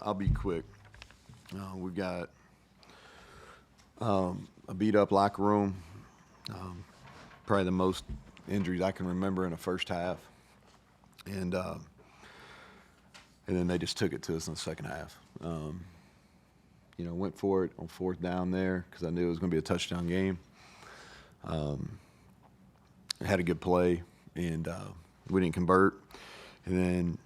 I'll be quick. We've got a beat-up locker room, probably the most injuries I can remember in the first half. And then they just took it to us in the second half. Went for it on fourth down there because I knew it was going to be a touchdown game. Had a good play, and we didn't convert. And then,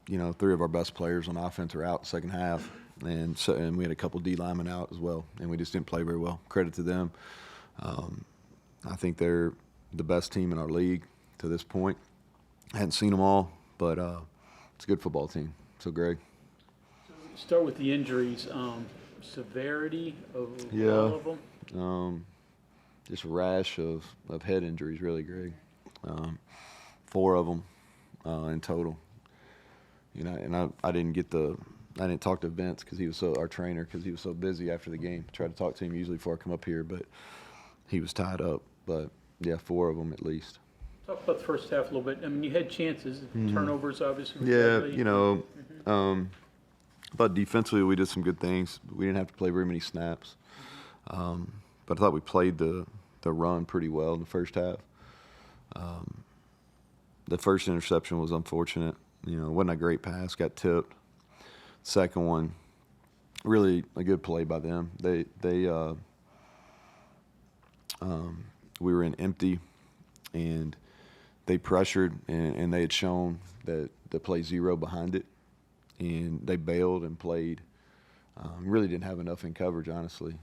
3 of our best players on offense are out second half. And we had a couple D linemen out as well, and we just didn't play very well. Credit to them. I think they're the best team in our league to this point. I hadn't seen them all, but it's a good football team. So, Greg. Start with the injuries. Severity of all of them? Just a rash of head injuries, really, Greg. 4 of them in total. And I didn't talk to Vince because he was our trainer, because he was so busy after the game. I try to talk to him usually before I come up here, but he was tied up. But, 4 of them at least. Talk about the first half a little bit. I mean, you had chances. Turnovers, obviously. But defensively we did some good things. We didn't have to play very many snaps. But I thought we played the run pretty well in the first half. The first interception was unfortunate. It wasn't a great pass, got tipped. Second one, really a good play by them. We were in empty, and they pressured, and they had shown that the play zero behind it, and they bailed and played. Really didn't have enough in coverage, honestly.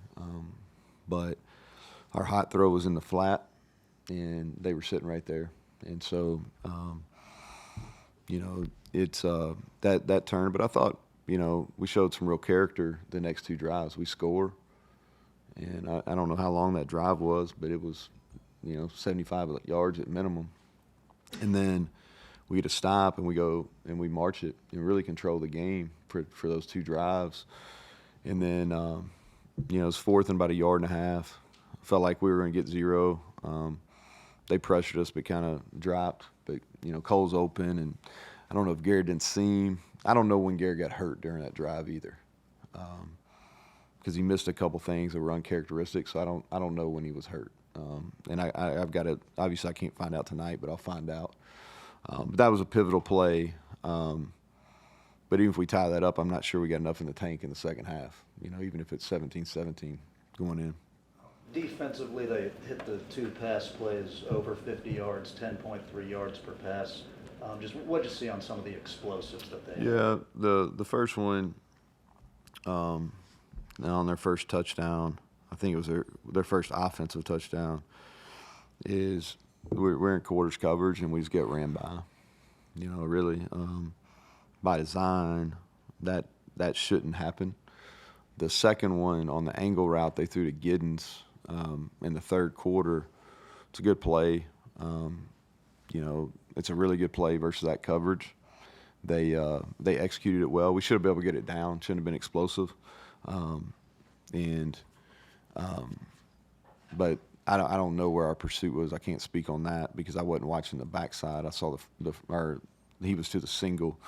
But our hot throw was in the flat, and they were sitting right there. And so, it's that turn. But I thought, we showed some real character the next 2 drives. We score, and I don't know how long that drive was, but it was, 75 yards at minimum. And then we get a stop, and we go and we march it and really control the game for those 2 drives. And then, it was fourth and about 1.5 yards. Felt like we were going to get 0. They pressured us but kind of dropped. But, Cole's open, and I don't know if Garrett didn't see him. I don't know when Garrett got hurt during that drive either, because he missed a couple things that were uncharacteristic. So I don't know when he was hurt. And I've got to – obviously I can't find out tonight, but I'll find out. But that was a pivotal play. But even if we tie that up, I'm not sure we got enough in the tank in the second half, even if it's 17-17 going in. Defensively, they hit the 2 pass plays over 50 yards, 10.3 yards per pass. Just what did you see on some of the explosives that they had? Yeah, the first one, on their first touchdown, I think it was their first offensive touchdown, is we're in quarters coverage and we just get ran by. Really, by design, that shouldn't happen. The second one on the angle route they threw to Giddens in the third quarter, it's a good play. It's a really good play versus that coverage. They executed it well. We should have been able to get it down. Shouldn't have been explosive. But I don't know where our pursuit was. I can't speak on that because I wasn't watching the backside. I saw he was to the single.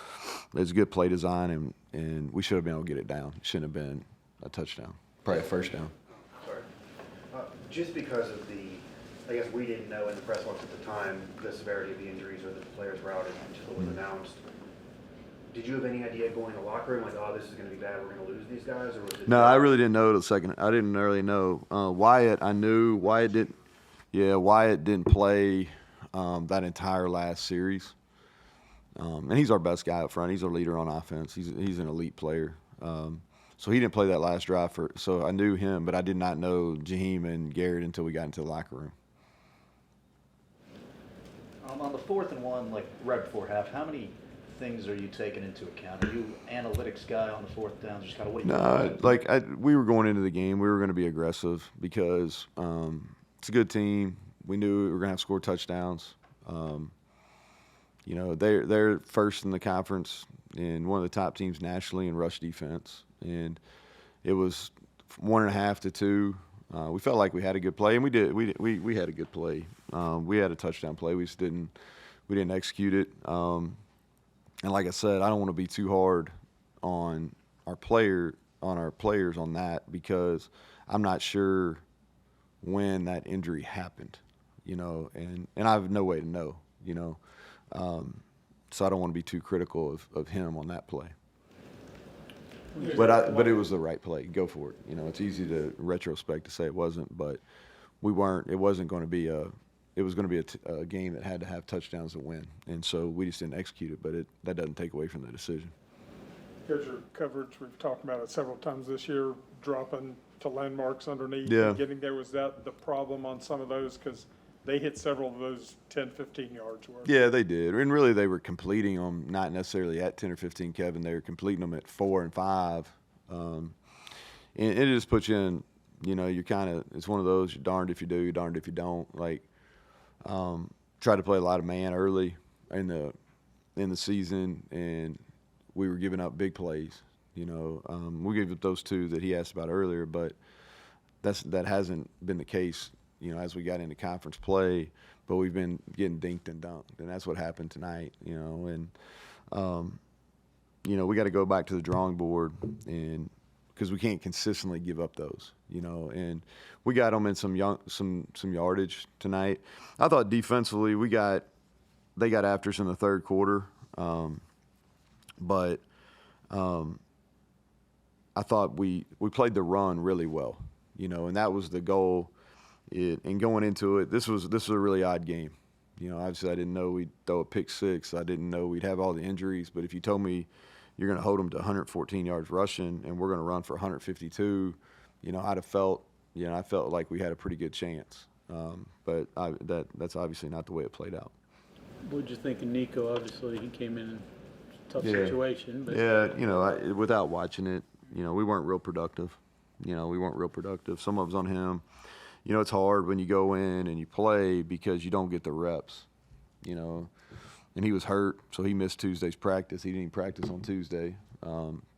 It was a good play design, and we should have been able to get it down. It shouldn't have been a touchdown. Probably a first down. Sorry. Just because of I guess we didn't know in the press box at the time the severity of the injuries or that the players were out until it was announced. Did you have any idea going to the locker room, like, oh, this is going to be bad, we're going to lose these guys? Or was it? No, I really didn't know the second. I didn't really know. Wyatt, I knew. Wyatt didn't play that entire last series. And he's our best guy up front. He's our leader on offense. He's an elite player. So he didn't play that last drive. So I knew him, but I did not know Jaheim and Garrett until we got into the locker room. On the 4th and 1, like right before half, how many things are you taking into account? Are you analytics guy on the 4th down? Just kind of what do you No, we were going into the game. We were going to be aggressive because it's a good team. We knew we were going to have to score touchdowns. They're first in the conference and one of the top teams nationally in rush defense. And it was 1.5 to 2. We felt like we had a good play, and we did. We had a good play. We had a touchdown play. We just didn't execute it. And like I said, I don't want to be too hard on our players on that, because I'm not sure when that injury happened, and I have no way to know, so I don't want to be too critical of him on that play. But it was the right play. Go for it. It's easy to retrospect to say it wasn't, but we weren't. It wasn't going to be It was going to be a game that had to have touchdowns to win, and so we just didn't execute it. But that doesn't take away from the decision. Here's your coverage. We've talked about it several times this year, dropping to landmarks underneath Yeah. and getting there. Was that the problem on some of those? Because they hit several of those 10, 15 yards worth. Yeah, they did. And really they were completing them, not necessarily at 10 or 15, Kevin. They were completing them at 4 and 5. And it just puts you in, you're kind of – it's one of those, you're darned if you do, you're darned if you don't. Like, tried to play a lot of man early in the season, and we were giving up big plays. We gave up those 2 that he asked about earlier, but that hasn't been the case, as we got into conference play. But we've been getting dinked and dunked, and that's what happened tonight. And we got to go back to the drawing board, and because we can't consistently give up those. And we got them in some yardage tonight. I thought defensively they got after us in the third quarter, but I thought we played the run really well, and that was the goal. And going into it, this was a really odd game. Obviously I didn't know we'd throw a pick 6. I didn't know we'd have all the injuries. But if you told me you're going to hold them to 114 yards rushing and we're going to run for 152, I'd have felt, I felt like we had a pretty good chance. But that's obviously not the way it played out. What'd you think of Nico? Obviously, he came in a tough Yeah. situation. But Yeah, without watching it, we weren't real productive. Some of it was on him. It's hard when you go in and you play because you don't get the reps, and he was hurt, so he missed Tuesday's practice. He didn't even practice on Tuesday.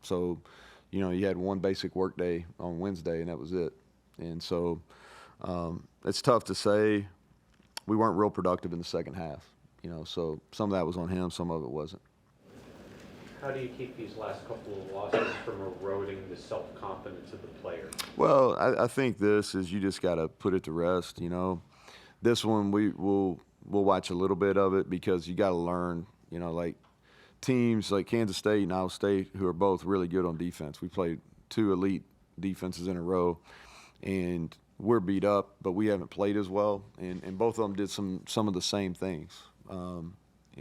So, you had one basic work day on Wednesday, and that was it. And so it's tough to say. We weren't real productive in the second half, so some of that was on him, some of it wasn't. How do you keep these last couple of losses from eroding the self-confidence of the player? Well, I think this is you just got to put it to rest. This one we'll watch a little bit of it because you got to learn. Like teams like Kansas State and Iowa State, who are both really good on defense. We played 2 elite defenses in a row, and we're beat up, but we haven't played as well. And both of them did some of the same things. And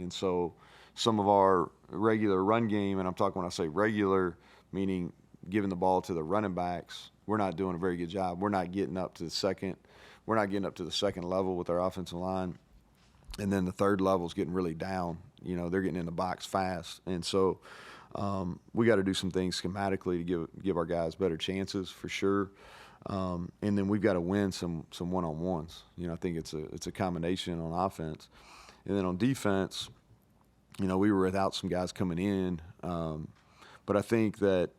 so some of our regular run game, and I'm talking when I say regular, meaning giving the ball to the running backs, we're not doing a very good job. We're not getting up to the second level with our offensive line. And then the third level is getting really down. They're getting in the box fast. And so we got to do some things schematically to give our guys better chances for sure. And then we've got to win some one-on-ones. I think it's a combination on offense. And then on defense, we were without some guys coming in. But I think that,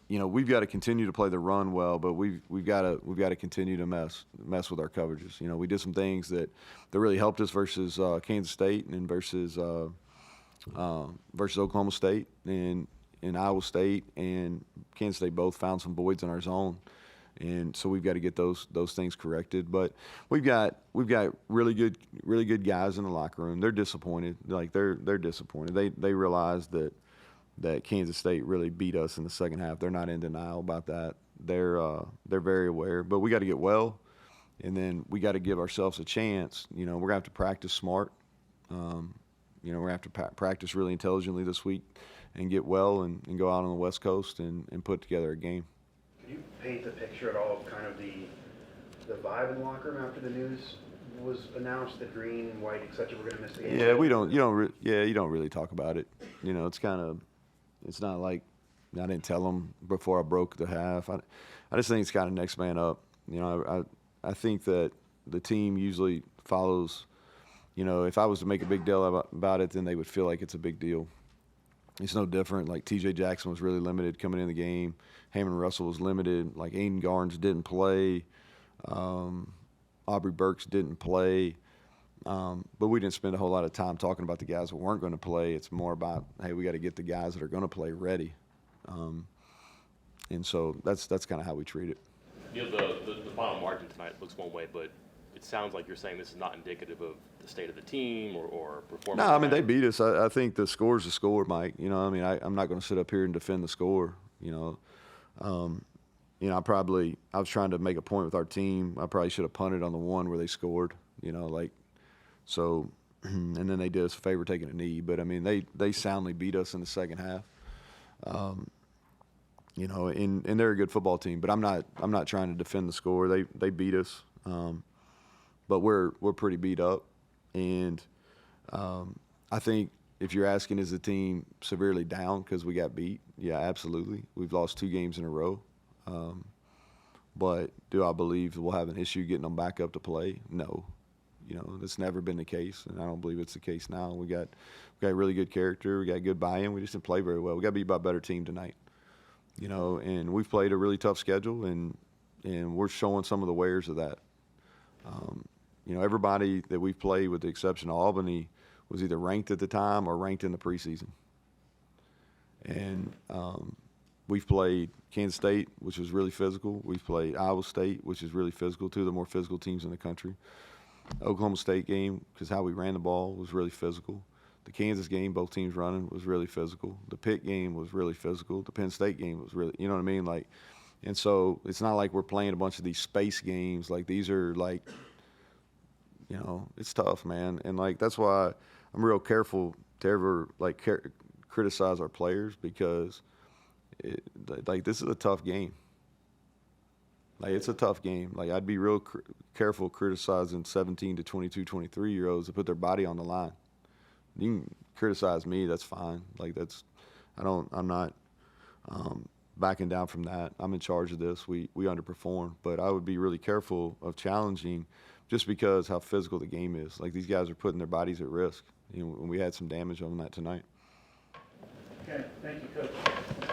we've got to continue to play the run well, but we've got to continue to mess with our coverages. We did some things that really helped us versus Kansas State and versus Oklahoma State and Iowa State and Kansas State both found some voids in our zone. And so we've got to get those things corrected. But we've got really good guys in the locker room. They're disappointed. Like they're disappointed. They realize that Kansas State really beat us in the second half. They're not in denial about that. They're very aware. But we got to get well, and then we got to give ourselves a chance. We're gonna have to practice smart. We're gonna have to practice really intelligently this week, and get well and go out on the West Coast and put together a game. Can you paint the picture at all of kind of the vibe in the locker room after the news was announced that Green, White, etc. were going to miss the game? Yeah, you don't really talk about it. It's not like I didn't tell them before I broke the half. I just think it's kind of next man up. I think that the team usually follows. If I was to make a big deal about it, then they would feel like it's a big deal. It's no different. Like T.J. Jackson was really limited coming in the game. Hammond Russell was limited. Like Aiden Garnes didn't play. Aubrey Burks didn't play. But we didn't spend a whole lot of time talking about the guys that weren't going to play. It's more about, hey, we got to get the guys that are going to play ready. And so that's kind of how we treat it. You know, the final margin tonight looks one way, but it sounds like you're saying this is not indicative of the state of the team or performance. No, I mean, they tonight. beat us. I think the score's the score, Mike. You know, I mean, I'm not going to sit up here and defend the score, you know. You know, I was trying to make a point with our team. I probably should have punted on the one where they scored, you know, like, so, and then they did us a favor taking a knee. But, I mean, they soundly beat us in the second half. You know, and they're a good football team. But I'm not trying to defend the score. They beat us. But we're pretty beat up. And I think if you're asking, is the team severely down because we got beat? Yeah, absolutely. We've lost 2 games in a row. But do I believe we'll have an issue getting them back up to play? No. You know, that's never been the case, and I don't believe it's the case now. We got really good character. We got good buy-in. We just didn't play very well. We got beat by a better team tonight. You know, and we've played a really tough schedule, and we're showing some of the wares of that. You know, everybody that we've played, with the exception of Albany, was either ranked at the time or ranked in the preseason. And we've played Kansas State, which was really physical. We've played Iowa State, which is really physical, 2 of the more physical teams in the country. Oklahoma State game, because how we ran the ball was really physical. The Kansas game, both teams running, was really physical. The Pitt game was really physical. The Penn State game was really, you know what I mean? Like, and so it's not like we're playing a bunch of these space games. Like, these are like, you know, it's tough, man. And like, that's why I'm real careful to ever like criticize our players, because like, this is a tough game. Like, it's a tough game. Like, I'd be real careful criticizing 17 to 22, 23-year-olds that put their body on the line. You can criticize me, that's fine. Like, I'm not backing down from that. I'm in charge of this. We underperformed. But I would be really careful of challenging, just because how physical the game is. Like, these guys are putting their bodies at risk. You know, and we had some damage on that tonight. Okay, thank you, Coach.